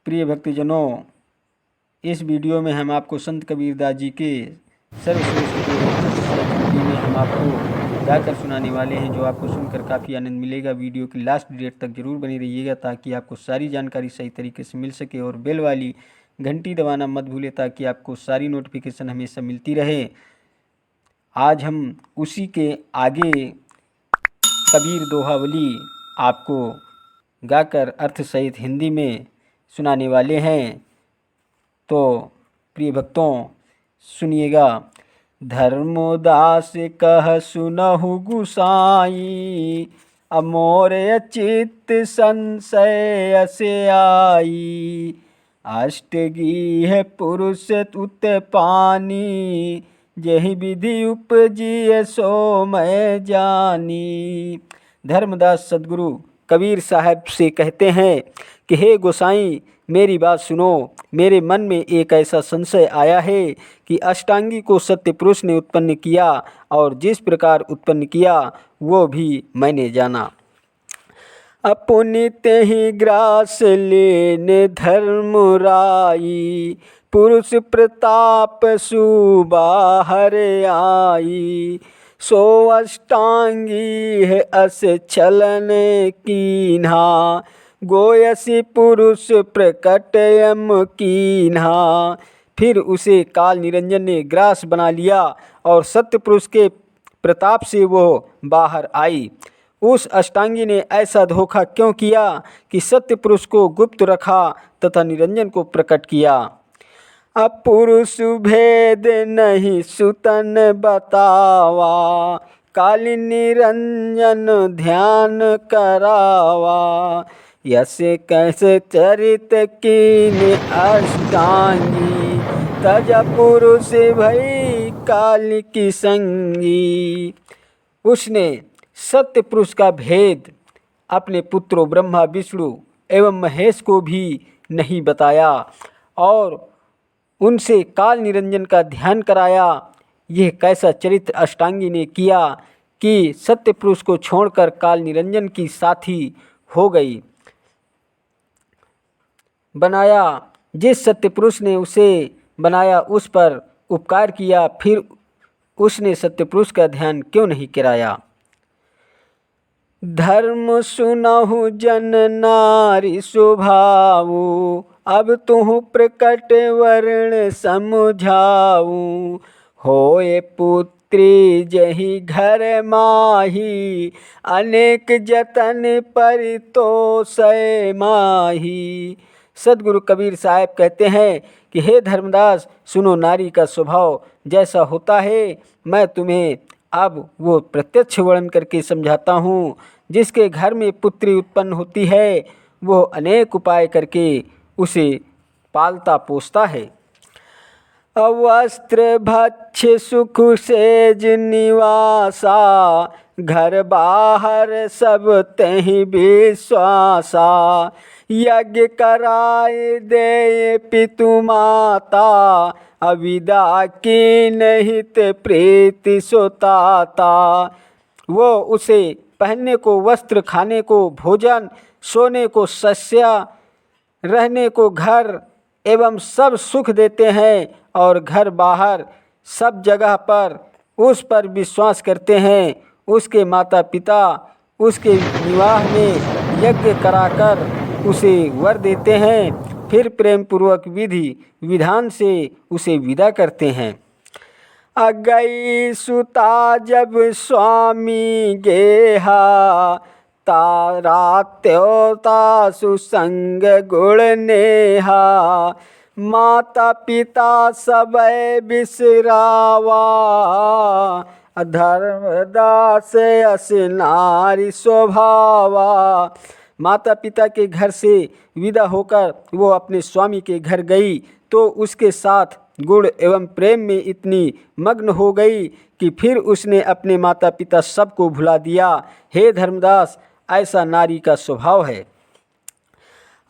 प्रिय भक्तजनों, इस वीडियो में हम आपको संत कबीरदास जी के सर्वश्रेष्ठ हिंदी में हम आपको गाकर सुनाने वाले हैं, जो आपको सुनकर काफ़ी आनंद मिलेगा। वीडियो की लास्ट डेट तक जरूर बनी रहिएगा ताकि आपको सारी जानकारी सही तरीके से मिल सके, और बेल वाली घंटी दबाना मत भूलें ताकि आपको सारी नोटिफिकेशन हमेशा मिलती रहे। आज हम उसी के आगे कबीर दोहावली आपको गाकर अर्थ सहित हिंदी में सुनाने वाले हैं। तो प्रिय भक्तों सुनिएगा। धर्मदास कह सुनहु गुसाई, अमोर चित्त संशय असे आई। अष्टगीह पुरुष उत्पानी, जहि विधि उपजिय सो मैं जानी। धर्मदास सदगुरु कबीर साहब से कहते हैं कि हे गोसाई, मेरी बात सुनो। मेरे मन में एक ऐसा संशय आया है कि अष्टांगी को सत्य पुरुष ने उत्पन्न किया, और जिस प्रकार उत्पन्न किया वो भी मैंने जाना। अपुनित ही ग्रास लेने धर्म राई, पुरुष प्रताप सुबाहर आई। सो अष्टांगी है अस छलन कीन्हा, गोयसी पुरुष प्रकटयम कीन्हा। फिर उसे काल निरंजन ने ग्रास बना लिया और सत्य पुरुष के प्रताप से वो बाहर आई। उस अष्टांगी ने ऐसा धोखा क्यों किया कि सत्य पुरुष को गुप्त रखा तथा निरंजन को प्रकट किया। अपुरुष भेद नहीं सुतन बतावा, काली निरंजन ध्यान करावा। यस कैसे चरित कीन अष्टांगी, तज पुरुष भई काली की संगी। उसने सत्य पुरुष का भेद अपने पुत्रों ब्रह्मा विष्णु एवं महेश को भी नहीं बताया, और उनसे काल निरंजन का ध्यान कराया। यह कैसा चरित्र अष्टांगी ने किया कि सत्य पुरुष को छोड़कर काल निरंजन की साथी हो गई। बनाया जिस सत्य पुरुष ने उसे बनाया उस पर उपकार किया, फिर उसने सत्य पुरुष का ध्यान क्यों नहीं कराया। धर्म सुनहु जन नारी स्वभावु, अब तुहु प्रकट वर्ण समझाऊं। होए पुत्री जहि घर माही, अनेक जतन परितोषय माही। सदगुरु कबीर साहब कहते हैं कि हे धर्मदास सुनो, नारी का स्वभाव जैसा होता है मैं तुम्हें अब वो प्रत्यक्ष वर्णन करके समझाता हूँ। जिसके घर में पुत्री उत्पन्न होती है वो अनेक उपाय करके उसे पालता पोसता है। वस्त्र भक्ष्य सुख सेज निवासा, घर बाहर सब तहि विश्वासा। यज्ञ कराए दे पितु माता, अविदा की निहित प्रीति सुताता। वो उसे पहनने को वस्त्र, खाने को भोजन, सोने को शस्या, रहने को घर एवं सब सुख देते हैं, और घर बाहर सब जगह पर उस पर विश्वास करते हैं। उसके माता पिता उसके विवाह में यज्ञ कराकर उसे वर देते हैं, फिर प्रेम पूर्वक विधि विधान से उसे विदा करते हैं। अगई सुता जब स्वामी गेहा, तारा त्योता सुसंग गुण नेहा। माता पिता सबय बिसरावा, धर्मदास अस नारी स्वभावा। माता पिता के घर से विदा होकर वो अपने स्वामी के घर गई तो उसके साथ गुण एवं प्रेम में इतनी मग्न हो गई कि फिर उसने अपने माता पिता सबको भुला दिया। हे धर्मदास, ऐसा नारी का स्वभाव है।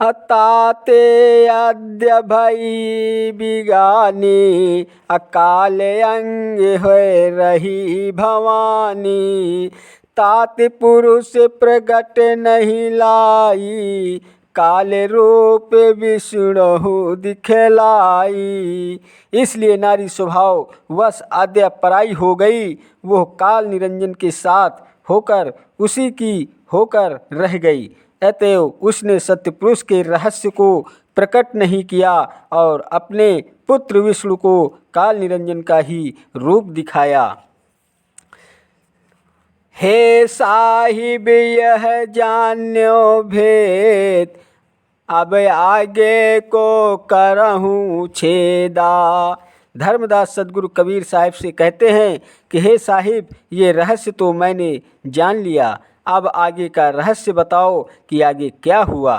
अताते अद्य भई बिगानी, अकाल अंग होय रही भवानी। तात पुरुष प्रगट नहीं लाई, काल रूप विष्णु दिखलाई। इसलिए नारी स्वभाव वश आद्या पराई हो गई। वो काल निरंजन के साथ होकर उसी की होकर रह गई। अतएव उसने सत्यपुरुष के रहस्य को प्रकट नहीं किया और अपने पुत्र विष्णु को काल निरंजन का ही रूप दिखाया। हे साहिब यह जान्यो भेद, अब आगे को करहूँ छेदा। धर्मदास सदगुरु कबीर साहिब से कहते हैं कि हे साहिब, ये रहस्य तो मैंने जान लिया, अब आगे का रहस्य बताओ कि आगे क्या हुआ।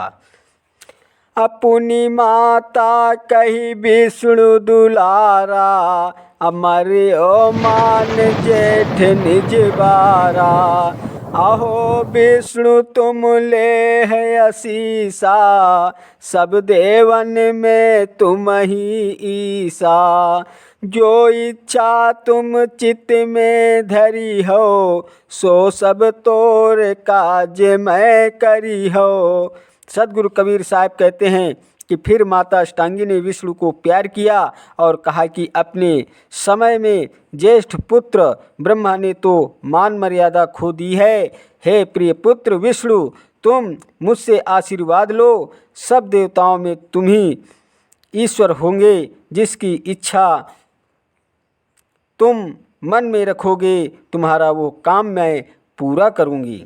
अपनी माता कही विष्णु दुलारा, अमर ओ मान जेठ निज बारा। अहो विष्णु तुम ले है असीसा, सब देवन में तुम ही ईसा। जो इच्छा तुम चित्त में धरी हो, सो सब तोर काज मैं करी हो। सदगुरु कबीर साहब कहते हैं कि फिर माता अष्टांगी ने विष्णु को प्यार किया और कहा कि अपने समय में ज्येष्ठ पुत्र ब्रह्मा ने तो मान मर्यादा खो दी है। हे प्रिय पुत्र विष्णु, तुम मुझसे आशीर्वाद लो। सब देवताओं में तुम ही ईश्वर होंगे, जिसकी इच्छा तुम मन में रखोगे तुम्हारा वो काम मैं पूरा करूँगी।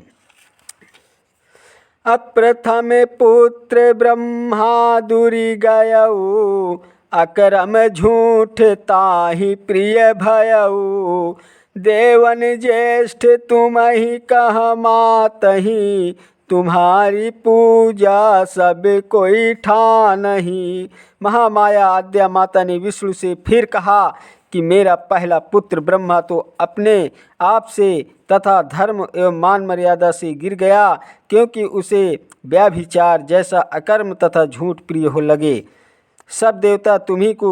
अप्रथम पुत्र ब्रह्मा दुरी गयऊ, अकरम झूठ ताहि प्रिय भयऊ। देवन ज्येष्ठ तुम ही कह मातहि, तुम्हारी पूजा सब कोई ठानहि। महामाया आद्या माता ने विष्णु से फिर कहा कि मेरा पहला पुत्र ब्रह्मा तो अपने आप से तथा धर्म एवं मान मर्यादा से गिर गया, क्योंकि उसे व्याभिचार जैसा अकर्म तथा झूठ प्रिय हो लगे। सब देवता तुम्ही को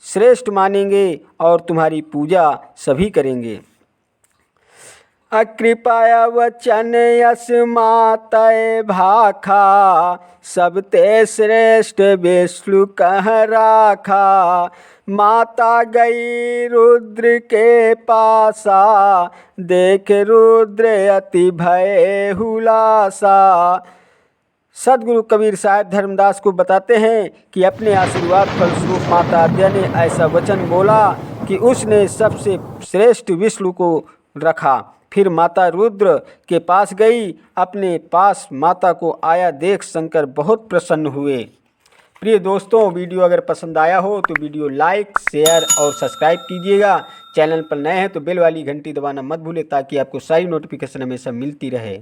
श्रेष्ठ मानेंगे और तुम्हारी पूजा सभी करेंगे। अकृपया वचन यस मातय भाखा, सब ते श्रेष्ठ विष्णु कह राखा। माता गई रुद्र के पासा, देख रुद्र अति भय हुलासा। सदगुरु कबीर साहब धर्मदास को बताते हैं कि अपने आशीर्वाद फलस्वरूप माता आद्या ने ऐसा वचन बोला कि उसने सबसे श्रेष्ठ विष्णु को रखा। फिर माता रुद्र के पास गई। अपने पास माता को आया देख शंकर बहुत प्रसन्न हुए। प्रिय दोस्तों, वीडियो अगर पसंद आया हो तो वीडियो लाइक, शेयर और सब्सक्राइब कीजिएगा। चैनल पर नए हैं तो बेल वाली घंटी दबाना मत भूलें, ताकि आपको सारी नोटिफिकेशन हमेशा मिलती रहे।